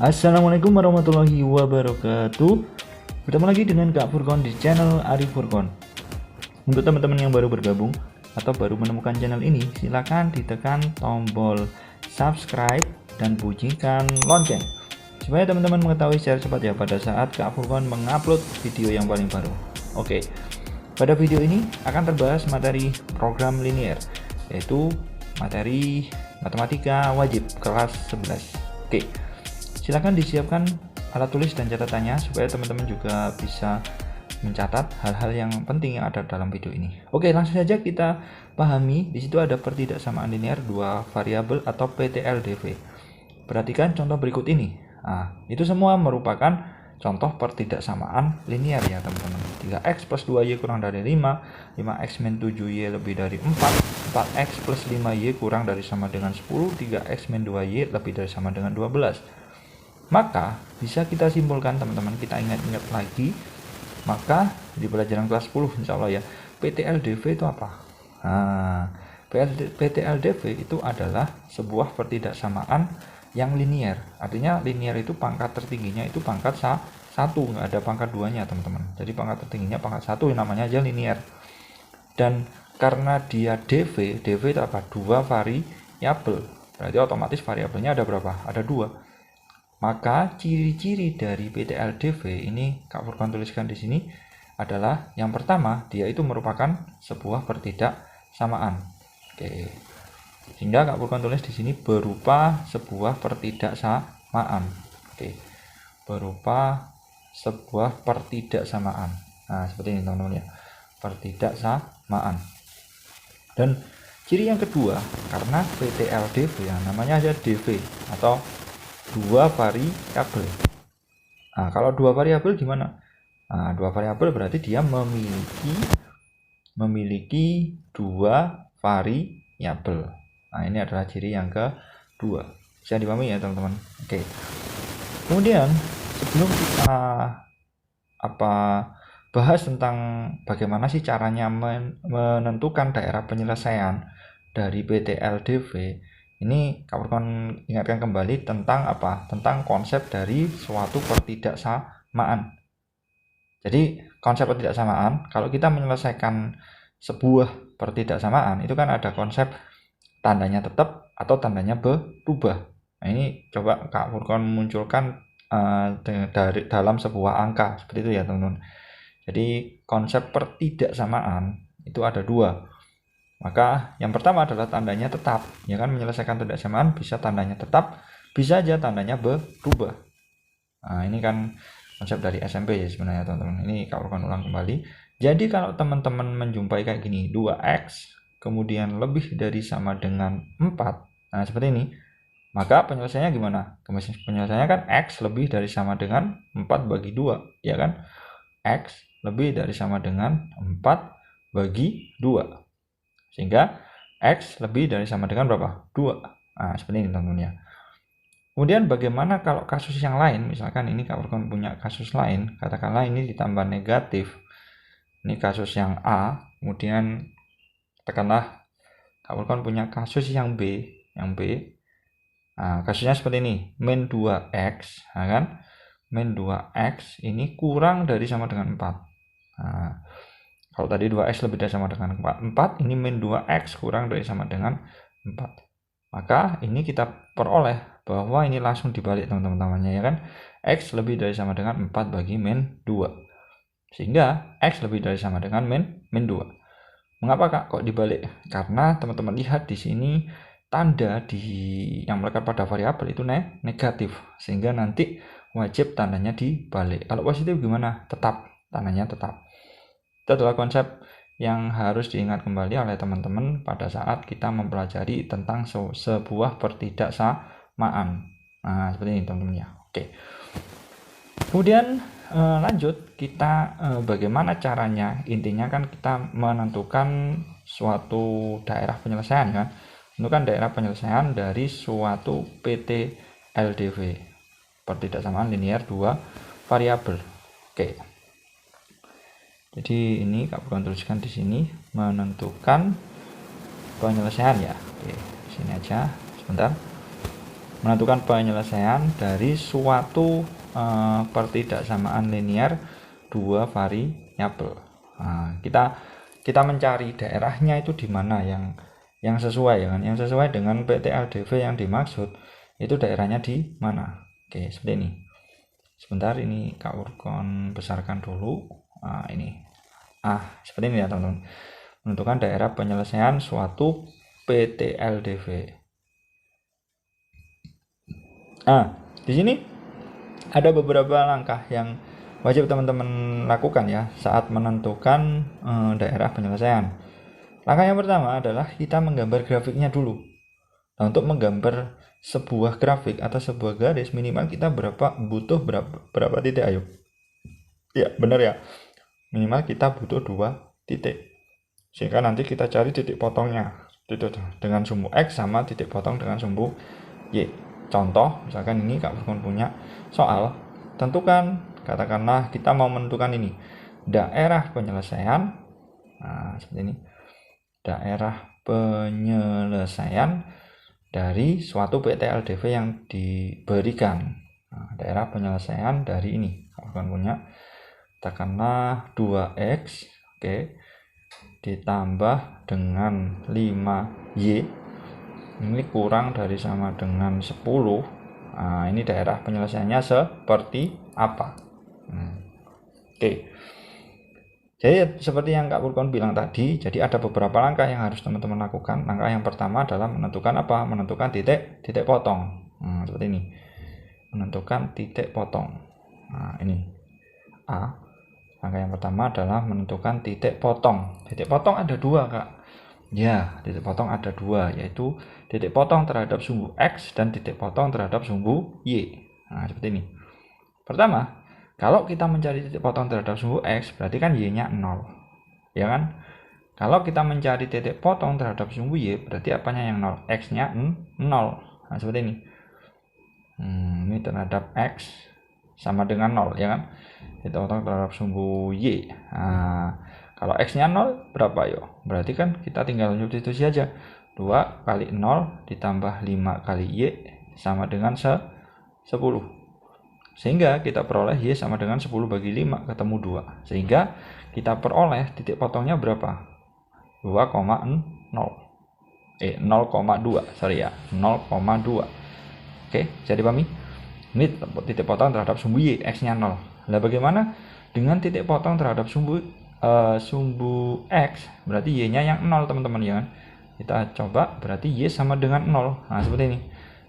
Assalamualaikum warahmatullahi wabarakatuh. Bertemu lagi dengan Kak Furkon di channel Ari Furkon. Untuk teman-teman yang baru bergabung atau baru menemukan channel ini, silakan ditekan tombol subscribe dan bunyikan lonceng supaya teman-teman mengetahui secara cepat ya pada saat Kak Furkon mengupload video yang paling baru. Oke, pada video ini akan terbahas materi program linear, yaitu materi matematika wajib kelas 11. Oke, silakan disiapkan alat tulis dan catatannya supaya teman-teman juga bisa mencatat hal-hal yang penting yang ada dalam video ini. Oke, langsung saja kita pahami. Di situ ada pertidaksamaan linear dua variabel atau PTLDV. Perhatikan contoh berikut ini. Nah, itu semua merupakan contoh pertidaksamaan linear ya teman-teman. 3x plus 2y kurang dari 5, 5x min 7y lebih dari 4, 4x plus 5y kurang dari sama dengan 10, 3x min 2y lebih dari sama dengan 12. Maka bisa kita simpulkan teman-teman, kita ingat-ingat lagi, maka di pelajaran kelas 10 insya Allah ya, PTLDV itu apa? Nah, PTLDV itu adalah sebuah pertidaksamaan yang linear. Artinya linear itu pangkat tertingginya itu pangkat 1, nggak ada pangkat 2-nya teman-teman. Jadi pangkat tertingginya pangkat 1, namanya aja linear. Dan karena dia DV itu apa? Dua variabel. Berarti otomatis variabelnya ada berapa? Ada 2. Maka ciri-ciri dari PTLDV ini Kak Furkon tuliskan di sini adalah yang pertama, dia itu merupakan sebuah pertidaksamaan. Oke. Sehingga Kak Furkon tulis di sini berupa sebuah pertidaksamaan. Oke. Berupa sebuah pertidaksamaan. Nah, seperti ini teman-teman ya. Pertidaksamaan. Dan ciri yang kedua, karena PTLDV ya, namanya aja DV atau dua variabel. Nah, kalau dua variabel gimana? Nah, dua variabel berarti dia memiliki dua variabel. Nah, ini adalah ciri yang kedua. Bisa dipahami ya teman-teman. Oke. Kemudian sebelum kita bahas tentang bagaimana sih caranya menentukan daerah penyelesaian dari PTLDV, ini Kak Furkon ingatkan kembali tentang tentang konsep dari suatu pertidaksamaan. Jadi konsep pertidaksamaan, kalau kita menyelesaikan sebuah pertidaksamaan itu kan ada konsep tandanya tetap atau tandanya berubah. Nah, ini coba Kak Furkon munculkan dari dalam sebuah angka seperti itu ya teman-teman. Jadi konsep pertidaksamaan itu ada 2. Maka yang pertama adalah tandanya tetap, ya kan, menyelesaikan pertidaksamaan bisa tandanya tetap, bisa aja tandanya berubah. Nah, ini kan konsep dari SMP ya sebenarnya teman-teman. Ini Kak Furkon ulang kembali. Jadi kalau teman-teman menjumpai kayak gini, 2x kemudian lebih dari sama dengan 4. Nah, seperti ini. Maka penyelesaiannya gimana? Penyelesaiannya kan x lebih dari sama dengan 4 bagi 2, ya kan? X lebih dari sama dengan 4 bagi 2. Sehingga X lebih dari sama dengan berapa? 2. Nah, seperti ini teman-teman ya. Kemudian bagaimana kalau kasus yang lain? Misalkan ini Kak Furkon punya kasus lain, katakanlah ini ditambah negatif. Ini kasus yang A, kemudian katakanlah Kak Furkon punya kasus yang B, Nah, kasusnya seperti ini, min 2x, nah kan? Min 2x ini kurang dari sama dengan 4. Nah, kalau tadi 2x lebih dari sama dengan 4, ini min 2x kurang dari sama dengan 4. Maka ini kita peroleh bahwa ini langsung dibalik teman-teman ya kan. X lebih dari sama dengan 4 bagi min 2. Sehingga X lebih dari sama dengan min 2. Mengapa Kak kok dibalik? Karena teman-teman lihat di sini tanda yang melekat pada variabel itu negatif. Sehingga nanti wajib tandanya dibalik. Kalau positif gimana? Tetap, tandanya tetap. Itu adalah konsep yang harus diingat kembali oleh teman-teman pada saat kita mempelajari tentang sebuah pertidaksamaan. Nah, seperti ini teman-teman ya. Oke. Kemudian lanjut kita bagaimana caranya? Intinya kan kita menentukan suatu daerah penyelesaian kan. Menentukan daerah penyelesaian dari suatu PTLDV. Pertidaksamaan linear dua variabel. Oke. Jadi ini Kak Furkon tuliskan di sini menentukan penyelesaian ya. Oke, sini aja sebentar. menentukan penyelesaian dari suatu pertidaksamaan linear dua variabel. Nah, kita mencari daerahnya itu di mana yang sesuai ya kan, yang sesuai dengan PTLDV yang dimaksud itu daerahnya di mana. Oke, seperti ini. Sebentar, ini Kak Urkon besarkan dulu. Ini seperti ini ya teman-teman, menentukan daerah penyelesaian suatu PTLDV. Di sini ada beberapa langkah yang wajib teman-teman lakukan ya saat menentukan daerah penyelesaian. Langkah yang pertama adalah kita menggambar grafiknya dulu. Nah, untuk menggambar sebuah grafik atau sebuah garis minimal kita butuh berapa titik, ayo? Ya, benar ya. Minimal kita butuh 2 titik. Sehingga nanti kita cari titik potongnya dengan sumbu X sama titik potong dengan sumbu Y. Contoh, misalkan ini Kak Furkon punya soal, tentukan, katakanlah kita mau menentukan ini daerah penyelesaian. Seperti ini, daerah penyelesaian dari suatu PTLDV yang diberikan. Daerah penyelesaian dari ini Kak Furkon punya, katakanlah 2X, oke, ditambah dengan 5Y, ini kurang dari sama dengan 10. Ini daerah penyelesaiannya seperti apa? Oke. Jadi seperti yang Kak Furkon bilang tadi, jadi ada beberapa langkah yang harus teman-teman lakukan. Langkah yang pertama adalah menentukan apa? Menentukan titik potong. Seperti ini. Menentukan titik potong. Ini A. Langkah yang pertama adalah menentukan titik potong. Titik potong ada 2, Kak. Ya, titik potong ada 2, yaitu titik potong terhadap sumbu X dan titik potong terhadap sumbu Y. Seperti ini. Pertama, kalau kita mencari titik potong terhadap sumbu X, berarti kan Y-nya 0. Ya kan? Kalau kita mencari titik potong terhadap sumbu Y, berarti apanya yang 0? X-nya 0. Seperti ini. Ini terhadap X sama dengan 0, ya kan? Titik potong terhadap sumbu Y. Kalau X-nya 0, berapa yo? Berarti kan kita tinggal substitusi aja. 2 kali 0 ditambah 5 kali Y sama dengan 10. Sehingga kita peroleh Y sama dengan 10 bagi 5, ketemu 2. Sehingga kita peroleh titik potongnya berapa? 2,0. 0,2, sorry ya, 0,2. Oke, jadi pahami? Ini titik potong terhadap sumbu Y, X-nya 0. Lah bagaimana dengan titik potong terhadap sumbu X? Berarti Y-nya yang 0, teman-teman, ya kan? Kita coba, berarti Y sama dengan 0. Seperti ini.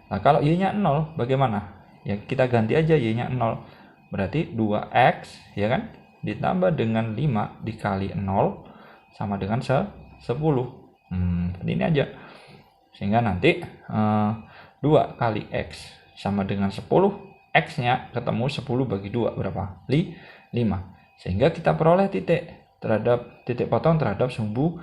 Nah, kalau Y-nya 0, bagaimana? Ya kita ganti aja Y-nya 0. Berarti 2X, ya kan? Ditambah dengan 5 dikali 0 sama dengan 10. Ini aja. Sehingga nanti 2 kali X sama dengan 10, X-nya ketemu 10 bagi 2, berapa? 5. Sehingga kita peroleh titik potong terhadap sumbu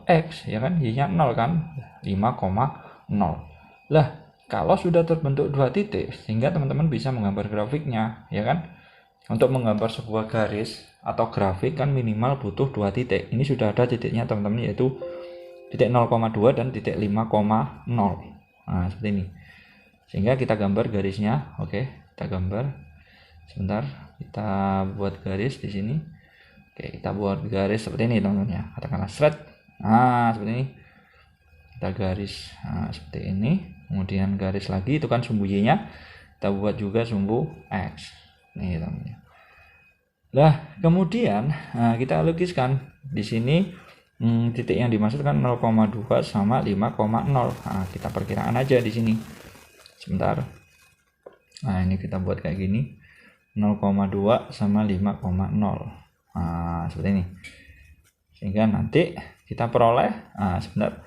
X, ya kan? Y-nya 0 kan? 5,0. Lah, kalau sudah terbentuk 2 titik, sehingga teman-teman bisa menggambar grafiknya, ya kan? Untuk menggambar sebuah garis atau grafik kan minimal butuh 2 titik. Ini sudah ada titiknya, teman-teman, yaitu titik 0,2 dan titik 5,0. Seperti ini. Sehingga kita gambar garisnya. Oke, kita gambar. Sebentar, kita buat garis di sini. Oke, kita buat garis seperti ini, teman-teman ya. Katakanlah straight. Seperti ini. Kita garis seperti ini. Kemudian garis lagi, itu kan sumbu Y-nya. Kita buat juga sumbu X. Nih, teman-teman. Nah, kemudian kita lukiskan di sini titik yang dimaksudkan 0,2 sama 5,0. Kita perkiraan aja di sini. Sebentar. Ini kita buat kayak gini. 0,2 sama 5,0. Seperti ini. Sehingga nanti kita peroleh, sebentar.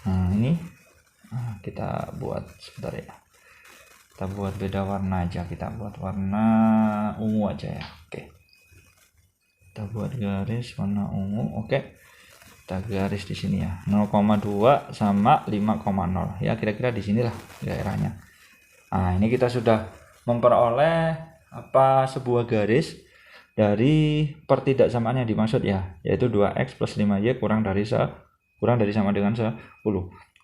Ini kita buat sebentar ya. Kita buat beda warna aja. Kita buat warna ungu aja ya. Oke. Kita buat garis warna ungu. Oke. Kita garis di sini ya. 0,2 sama 5,0. Ya, kira-kira di sinilah daerahnya. Ini kita sudah memperoleh sebuah garis dari pertidaksamaan yang dimaksud ya, yaitu 2X plus 5Y kurang dari sama dengan 10.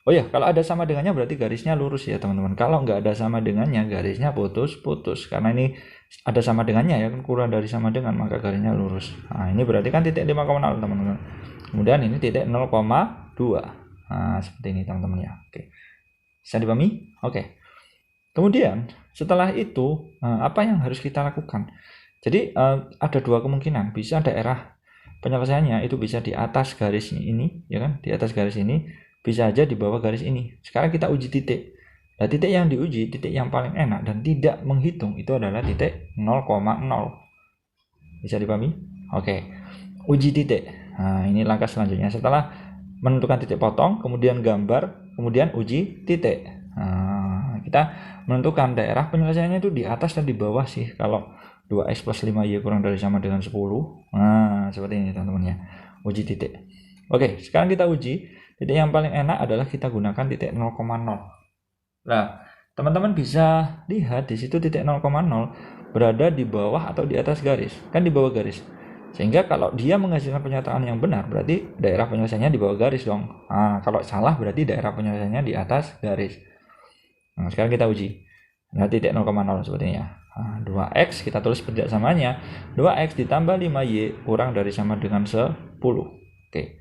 Oh ya, kalau ada sama dengannya berarti garisnya lurus ya teman-teman. Kalau nggak ada sama dengannya, garisnya putus-putus. Karena ini ada sama dengannya ya, kan kurang dari sama dengan, maka garisnya lurus. Nah, ini berarti kan titik 5,0 teman-teman. Kemudian ini titik 0,2. Nah, seperti ini teman-teman ya. Oke. Bisa dipahami? Oke. Kemudian setelah itu, apa yang harus kita lakukan? Jadi ada dua kemungkinan. Bisa daerah penyelesaiannya itu bisa di atas garis ini, ya kan? Di atas garis ini, bisa aja di bawah garis ini. Sekarang kita uji titik. Nah, titik yang diuji, titik yang paling enak dan tidak menghitung itu adalah titik 0,0. Bisa dipahami? Oke. Uji titik. Nah, ini langkah selanjutnya. Setelah menentukan titik potong, kemudian gambar, kemudian uji titik. Nah, kita menentukan daerah penyelesaiannya itu di atas dan di bawah sih. Kalau 2x plus 5y kurang dari sama dengan 10. Nah, seperti ini teman-teman ya. Uji titik. Oke, sekarang kita uji. Titik yang paling enak adalah kita gunakan titik 0,0. Nah, teman-teman bisa lihat di situ titik 0,0 berada di bawah atau di atas garis. Kan di bawah garis. Sehingga kalau dia menghasilkan pernyataan yang benar, berarti daerah penyelesaiannya di bawah garis dong. Nah, kalau salah berarti daerah penyelesaiannya di atas garis. Nah, sekarang kita uji. Nah, titik 0,0 seperti ini ya. Nah, 2x kita tulis persamanya. 2x ditambah 5y kurang dari sama dengan 10. Oke.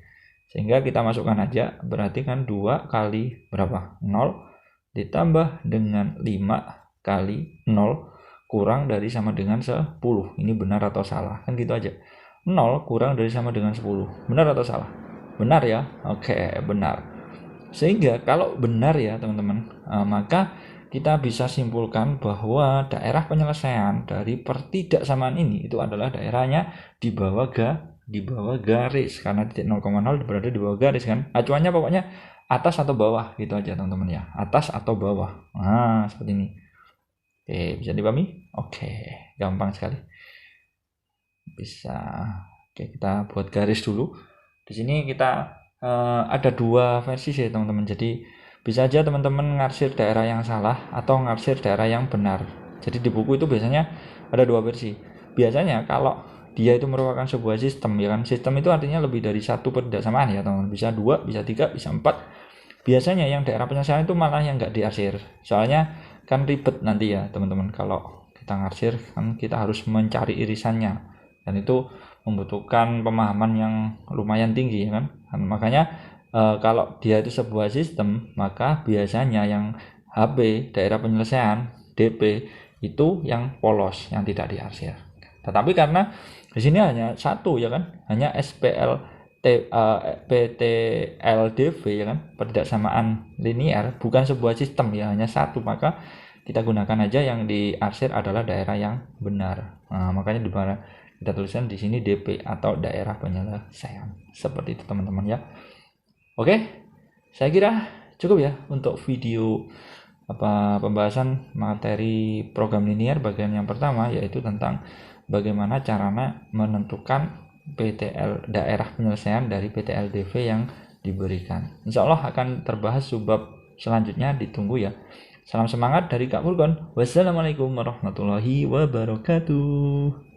Sehingga kita masukkan aja, berarti kan 2 kali berapa? 0 ditambah dengan 5 kali 0 kurang dari sama dengan 10. Ini benar atau salah? Kan gitu aja. 0 kurang dari sama dengan 10. Benar atau salah? Benar ya? Oke, benar. Sehingga kalau benar ya teman-teman, maka kita bisa simpulkan bahwa daerah penyelesaian dari pertidaksamaan ini itu adalah daerahnya di bawah garis, karena titik 0,0 berada di bawah garis kan. Acuannya pokoknya atas atau bawah gitu aja teman-teman ya. Atas atau bawah. Nah, seperti ini. Oke, bisa dipahami? Oke, gampang sekali. Bisa. Oke, kita buat garis dulu. Di sini kita ada dua versi sih teman-teman. Jadi bisa aja teman-teman ngarsir daerah yang salah atau ngarsir daerah yang benar. Jadi di buku itu biasanya ada dua versi. Biasanya kalau dia itu merupakan sebuah sistem, ya kan? Sistem itu artinya lebih dari satu pertidaksamaan ya teman-teman. Bisa 2, bisa 3, bisa 4. Biasanya yang daerah penyelesaian itu malah yang nggak diarsir. Soalnya kan ribet nanti ya teman-teman. Kalau kita ngarsir kan kita harus mencari irisannya. Dan itu membutuhkan pemahaman yang lumayan tinggi ya kan. Dan makanya kalau dia itu sebuah sistem, maka biasanya yang HB daerah penyelesaian DP itu yang polos, yang tidak diarsir. Tetapi karena di sini hanya satu ya kan, hanya PTLDV ya kan, pertidaksamaan linear, bukan sebuah sistem ya, hanya satu, maka kita gunakan aja yang diarsir adalah daerah yang benar. Nah, makanya di mana kita tuliskan di sini DP atau daerah penyelesaian. Seperti itu teman-teman ya. Oke, saya kira cukup ya untuk video pembahasan materi program linear bagian yang pertama, yaitu tentang bagaimana caranya menentukan PTL daerah penyelesaian dari PTLDV yang diberikan. Insya Allah akan terbahas subbab selanjutnya, ditunggu ya. Salam semangat dari Kak Furqon. Wassalamualaikum warahmatullahi wabarakatuh.